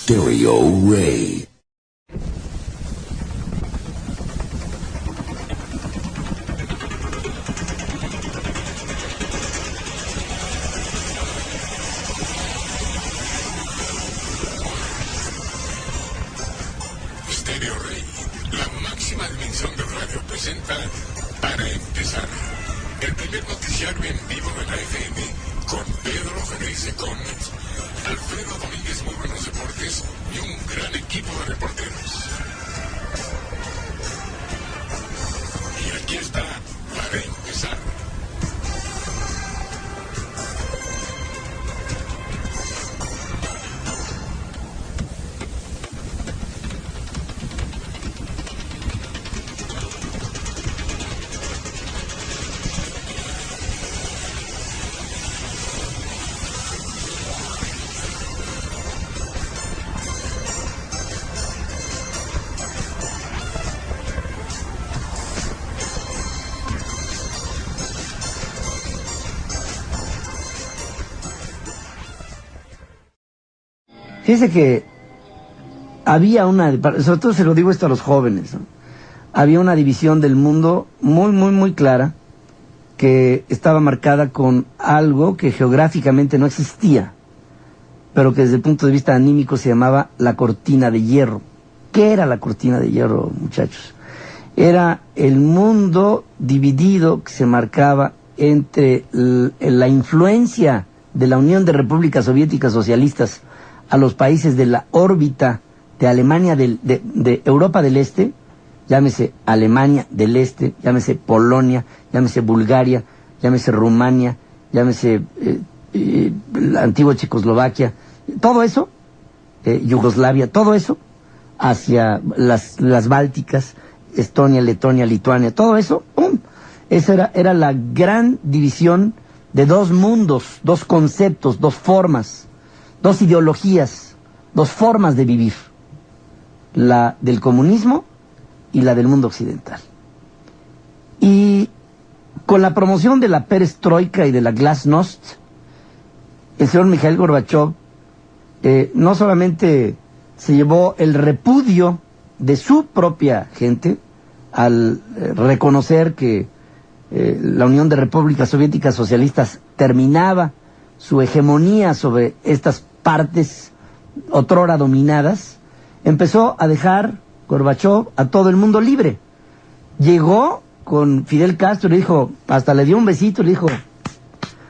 Stereo Ray. Stereo Rey, la máxima dimensión de radio, presenta Para Empezar, el primer noticiario en vivo de la FM, con Pedro Fernández con Alfredo Domínguez, muy buenos deportes y un gran equipo de reporteros. Y aquí está Para Empezar. Fíjese que había sobre todo se lo digo esto a los jóvenes, ¿no? Había una división del mundo muy clara, que estaba marcada con algo que geográficamente no existía, pero que desde el punto de vista anímico se llamaba la cortina de hierro. ¿Qué era la cortina de hierro, muchachos? Era el mundo dividido que se marcaba entre la influencia de la Unión de Repúblicas Soviéticas Socialistas a los países de la órbita de Alemania, de Europa del Este, llámese Alemania del Este, llámese Polonia, llámese Bulgaria, llámese Rumania, llámese la antigua Checoslovaquia, todo eso, Yugoslavia, todo eso, hacia las Bálticas, Estonia, Letonia, Lituania, todo eso, ¡pum! Esa era la gran división de dos mundos, dos conceptos, dos formas, dos ideologías, dos formas de vivir, la del comunismo y la del mundo occidental. Y con la promoción de la perestroika y de la glasnost, el señor Mikhail Gorbachev no solamente se llevó el repudio de su propia gente al reconocer que la Unión de Repúblicas Soviéticas Socialistas terminaba su hegemonía sobre estas partes otrora dominadas, empezó a dejar Gorbachev a todo el mundo libre. Llegó con Fidel Castro y le dijo, hasta le dio un besito y le dijo,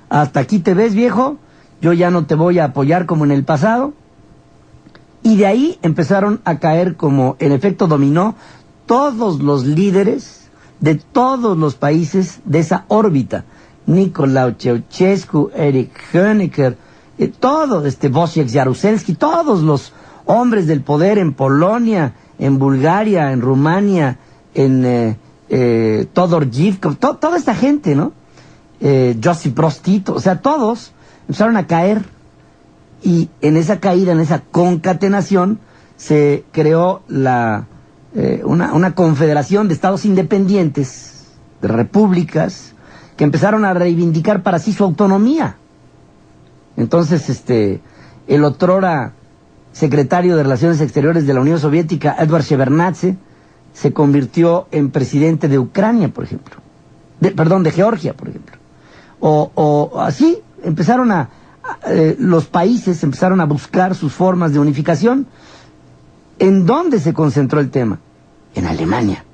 hasta aquí te ves, viejo, yo ya no te voy a apoyar como en el pasado. Y de ahí empezaron a caer como en efecto dominó todos los líderes de todos los países de esa órbita. Nicolae Ceausescu, Erich Honecker, Wojciech Jaruzelski, todos los hombres del poder en Polonia, en Bulgaria, en Rumania, en Todor Zhivkov, toda esta gente, ¿no? Josip Broz Tito, o sea, todos empezaron a caer, y en esa caída, en esa concatenación, se creó una confederación de estados independientes, de repúblicas, que empezaron a reivindicar para sí su autonomía. Entonces, el otrora secretario de Relaciones Exteriores de la Unión Soviética, Edward Shevardnadze, se convirtió en presidente de Ucrania, por ejemplo. De Georgia, por ejemplo. O así empezaron los países empezaron a buscar sus formas de unificación. ¿En dónde se concentró el tema? En Alemania.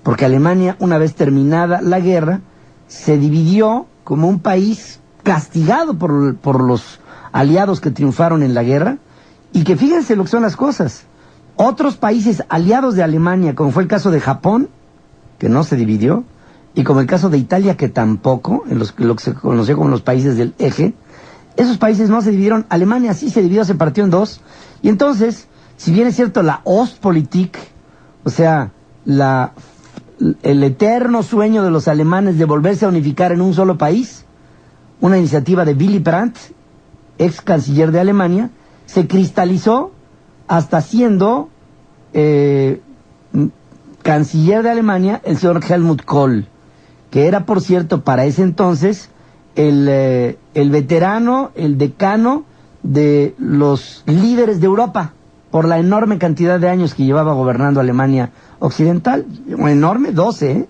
Porque Alemania, una vez terminada la guerra, se dividió como un país castigado por los aliados que triunfaron en la guerra, y que fíjense lo que son las cosas. Otros países aliados de Alemania, como fue el caso de Japón, que no se dividió, y como el caso de Italia, que tampoco, lo que se conoció como los países del eje, esos países no se dividieron. Alemania sí se dividió, se partió en dos. Y entonces, si bien es cierto la Ostpolitik, o sea, el eterno sueño de los alemanes de volverse a unificar en un solo país, una iniciativa de Willy Brandt, ex canciller de Alemania, se cristalizó hasta siendo canciller de Alemania el señor Helmut Kohl, que era, por cierto, para ese entonces el veterano, el decano de los líderes de Europa, por la enorme cantidad de años que llevaba gobernando Alemania Occidental, enorme, 12, ¿eh?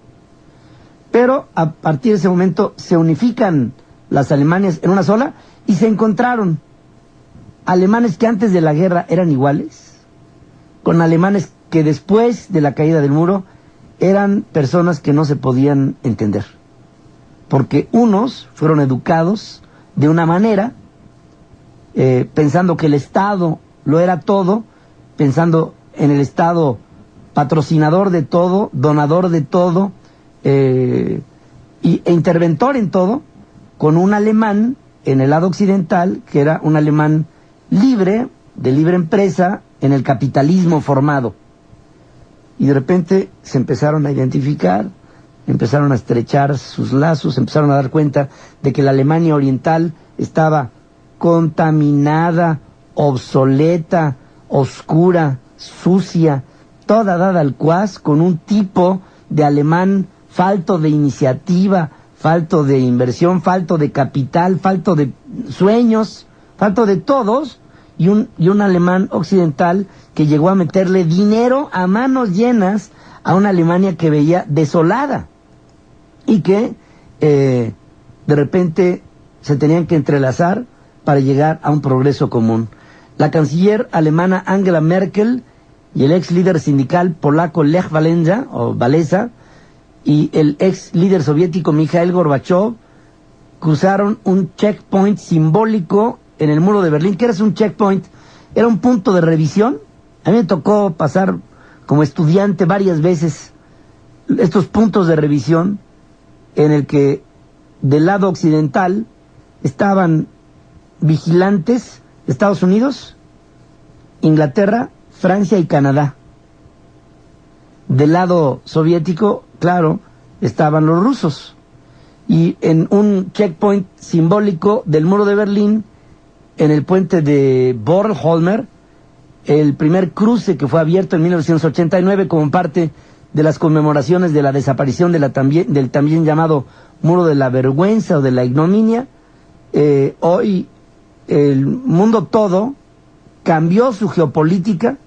Pero a partir de ese momento se unifican las Alemanias en una sola y se encontraron alemanes que antes de la guerra eran iguales, con alemanes que después de la caída del muro eran personas que no se podían entender, porque unos fueron educados de una manera, pensando que el Estado lo era todo, pensando en el Estado patrocinador de todo, donador de todo, e interventor en todo, con un alemán en el lado occidental que era un alemán libre, de libre empresa, en el capitalismo formado. Y de repente se empezaron a identificar, empezaron a estrechar sus lazos, empezaron a dar cuenta de que la Alemania oriental estaba contaminada, obsoleta, oscura, sucia, toda dada al cuas, con un tipo de alemán falto de iniciativa, falto de inversión, falto de capital, falto de sueños, falto de todos, y un alemán occidental que llegó a meterle dinero a manos llenas a una Alemania que veía desolada y que de repente se tenían que entrelazar para llegar a un progreso común. La canciller alemana Angela Merkel y el ex líder sindical polaco Lech Walesa y el ex líder soviético Mikhail Gorbachev cruzaron un checkpoint simbólico en el muro de Berlín. ¿Qué era un checkpoint? Era un punto de revisión. A mí me tocó pasar como estudiante varias veces estos puntos de revisión en el que del lado occidental estaban vigilantes de Estados Unidos, Inglaterra, Francia y Canadá. Del lado soviético, claro, estaban los rusos. Y en un checkpoint simbólico del muro de Berlín, en el puente de Bornholmer, el primer cruce que fue abierto en 1989 como parte de las conmemoraciones de la desaparición del también llamado Muro de la Vergüenza o de la Ignominia, hoy el mundo todo cambió su geopolítica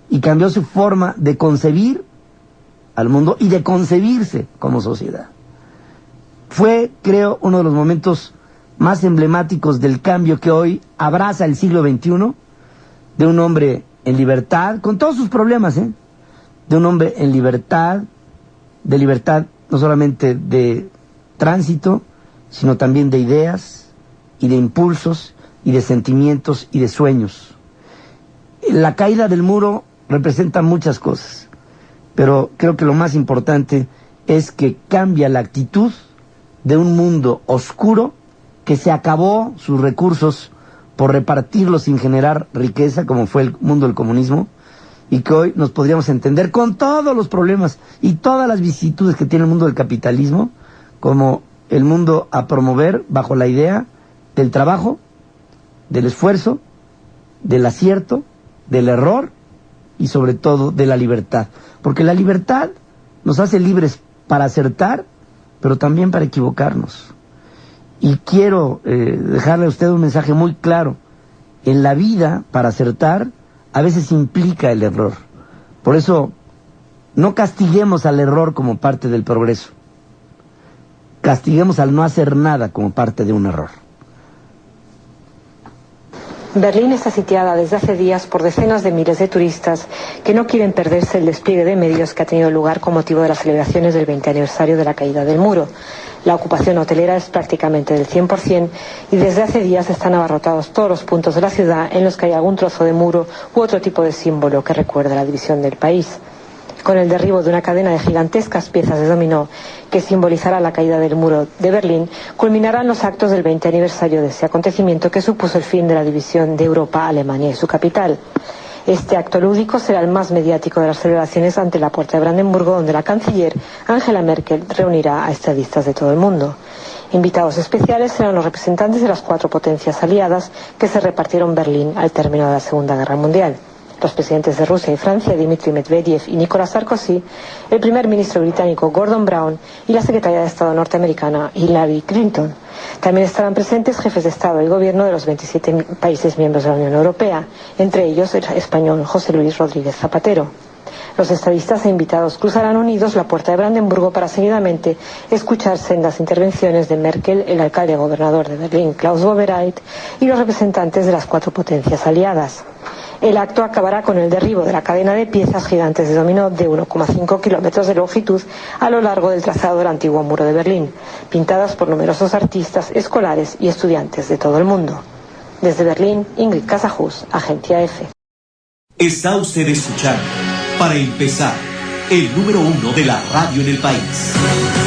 y cambió su forma de concebir al mundo y de concebirse como sociedad. Fue, creo, uno de los momentos más emblemáticos del cambio que hoy abraza el siglo XXI, de un hombre en libertad, con todos sus problemas, de un hombre en libertad, de libertad no solamente de tránsito, sino también de ideas y de impulsos y de sentimientos y de sueños. La caída del muro representa muchas cosas, pero creo que lo más importante es que cambia la actitud de un mundo oscuro que se acabó sus recursos por repartirlos sin generar riqueza, como fue el mundo del comunismo, y que hoy nos podríamos entender con todos los problemas y todas las vicisitudes que tiene el mundo del capitalismo, como el mundo a promover bajo la idea del trabajo, del esfuerzo, del acierto, del error y sobre todo de la libertad. Porque la libertad nos hace libres para acertar, pero también para equivocarnos. Y quiero dejarle a usted un mensaje muy claro. En la vida, para acertar, a veces implica el error. Por eso, no castiguemos al error como parte del progreso. Castiguemos al no hacer nada como parte de un error. Berlín está sitiada desde hace días por decenas de miles de turistas que no quieren perderse el despliegue de medios que ha tenido lugar con motivo de las celebraciones del 20 aniversario de la caída del muro. La ocupación hotelera es prácticamente del 100% y desde hace días están abarrotados todos los puntos de la ciudad en los que hay algún trozo de muro u otro tipo de símbolo que recuerda la división del país. Con el derribo de una cadena de gigantescas piezas de dominó que simbolizará la caída del muro de Berlín, culminarán los actos del 20 aniversario de ese acontecimiento que supuso el fin de la división de Europa, Alemania y su capital. Este acto lúdico será el más mediático de las celebraciones ante la Puerta de Brandenburgo, donde la canciller Angela Merkel reunirá a estadistas de todo el mundo. Invitados especiales serán los representantes de las 4 potencias aliadas que se repartieron Berlín al término de la Segunda Guerra Mundial. Los presidentes de Rusia y Francia, Dmitry Medvedev y Nicolas Sarkozy, el primer ministro británico Gordon Brown y la secretaria de Estado norteamericana Hillary Clinton. También estarán presentes jefes de Estado y Gobierno de los 27 países miembros de la Unión Europea, entre ellos el español José Luis Rodríguez Zapatero. Los estadistas e invitados cruzarán unidos la puerta de Brandenburgo para seguidamente escucharse en las intervenciones de Merkel, el alcalde gobernador de Berlín, Klaus Wowereit, y los representantes de las 4 potencias aliadas. El acto acabará con el derribo de la cadena de piezas gigantes de dominó de 1,5 kilómetros de longitud a lo largo del trazado del antiguo muro de Berlín, pintadas por numerosos artistas, escolares y estudiantes de todo el mundo. Desde Berlín, Ingrid Casajus, Agencia EFE. Está usted escuchando, para empezar, el número 1 de la radio en el país.